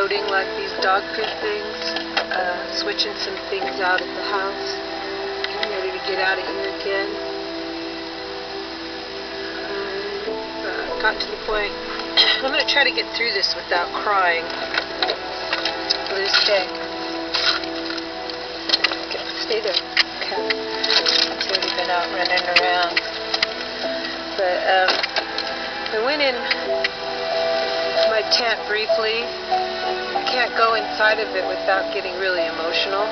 unloading like these dog food things, switching some things out at the house, getting ready to get out of here again. Got to the point, I'm going to try to get through this without crying. Blue stick. Okay, stay there. Okay. It's already been out running around. But I went in my tent briefly. I can't go inside of it without getting really emotional.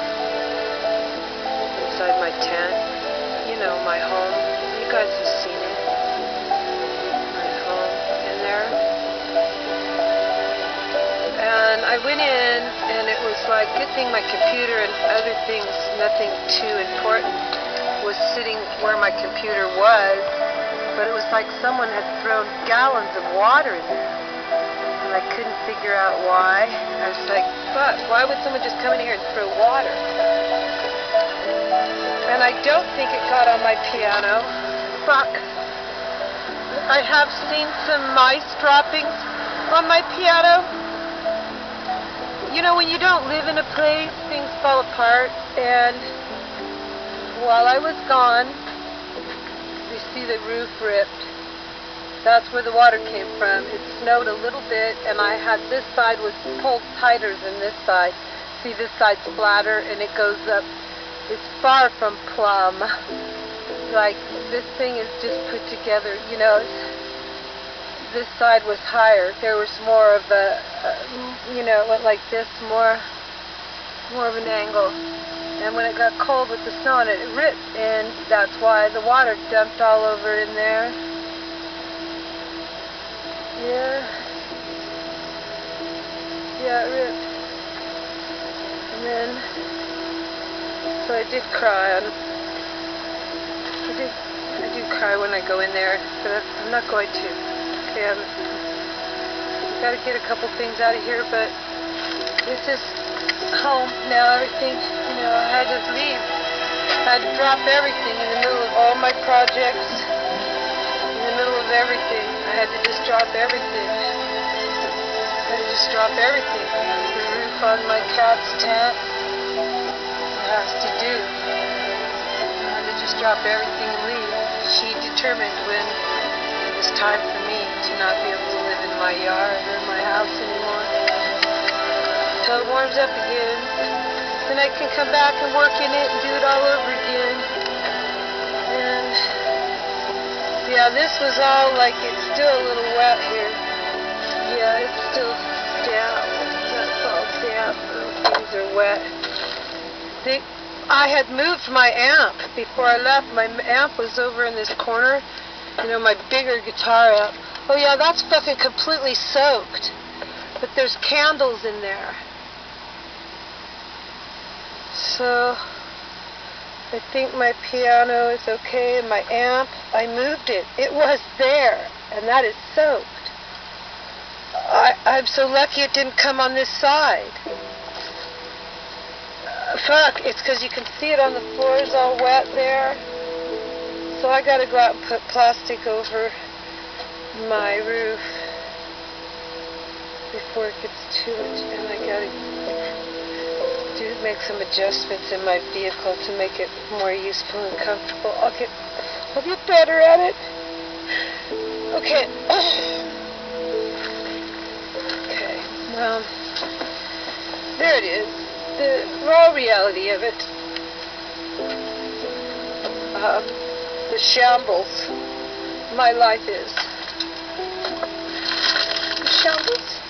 Inside my tent. You know, my home. You guys have seen it. My home in there. And I went in, and it was like, good thing my computer and other things, nothing too important, was sitting where my computer was. But it was like someone had thrown gallons of water in there. And I couldn't figure out why. I was like, fuck, why would someone just come in here and throw water? And I don't think it got on my piano. Fuck. I have seen some mice droppings on my piano. You know, when you don't live in a place, things fall apart. And while I was gone, you see the roof ripped. That's where the water came from. It snowed a little bit, and I had this side was pulled tighter than this side. See, this side's flatter, and it goes up. It's far from plumb. Like, this thing is just put together, you know. This side was higher. There was more of a, you know, it went like this, more of an angle. And when it got cold with the snow on it, it ripped, and that's why the water dumped all over in there. Yeah, it ripped. And then, so I did cry. I do cry when I go in there, but I'm not going to. Okay, I've got to get a couple things out of here, but this is home now. Everything, you know, I had to leave. I had to drop everything in the middle of all my projects, in the middle of everything. I had to just drop everything. I had to just drop everything. The roof on my cat's tent, it has to do. I had to just drop everything and leave. She determined when it was time for me to not be able to live in my yard or my house anymore. Until it warms up again. Then I can come back and work in it and do it all over again. And yeah, this was all like, it's still a little wet here. Yeah, it's still damp. That's all damp. Things are wet. I had moved my amp before I left. My amp was over in this corner. You know, my bigger guitar amp. Oh yeah, that's fucking completely soaked. But there's candles in there. So, I think my piano is okay, and my amp, I moved it. It was there, and that is soaked. I'm so lucky it didn't come on this side. Fuck, it's because you can see it on the floors all wet there. So I gotta go out and put plastic over my roof before it gets too much, and I gotta make some adjustments in my vehicle to make it more useful and comfortable. I'll get better at it. Okay. Okay. Well, there it is. The raw reality of it. The shambles my life is. The shambles.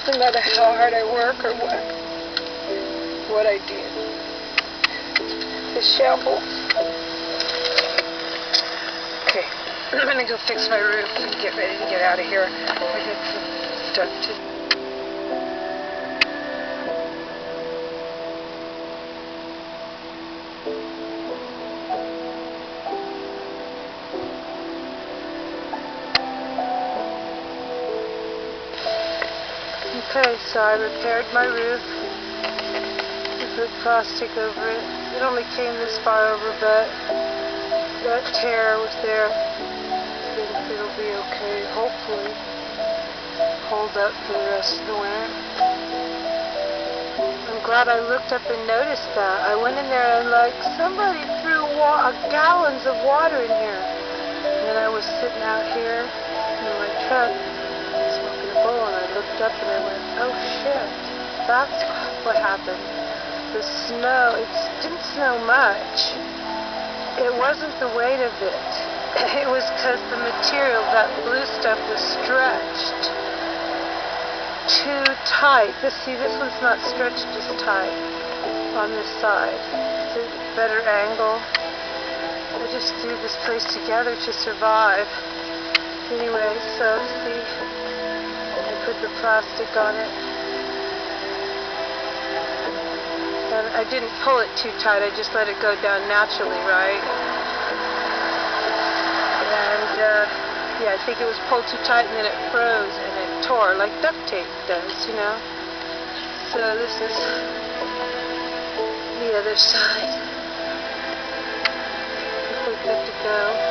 No matter how hard I work or what I do. The shambles. Okay, I'm gonna go fix my roof and get ready to get out of here. I got some stuff to. Okay, so I repaired my roof. Put plastic over it. It only came this far over, but that tear was there. I think it'll be okay, hopefully. hold up for the rest of the winter. I'm glad I looked up and noticed that. I went in there and like, somebody threw gallons of water in here. And then I was sitting out here in my truck smoking a bowl, and I looked up and I went, oh shit, that's what happened. The snow, it didn't snow much. It wasn't the weight of it. It was because the material, that blue stuff, was stretched too tight. See, this one's not stretched as tight on this side. It's a better angle. I just threw this place together to survive. Anyway, so see, I put the plastic on it. And I didn't pull it too tight, I just let it go down naturally, right? And yeah, I think it was pulled too tight and then it froze and it tore like duct tape does, you know? So this is the other side. I think we're good to go.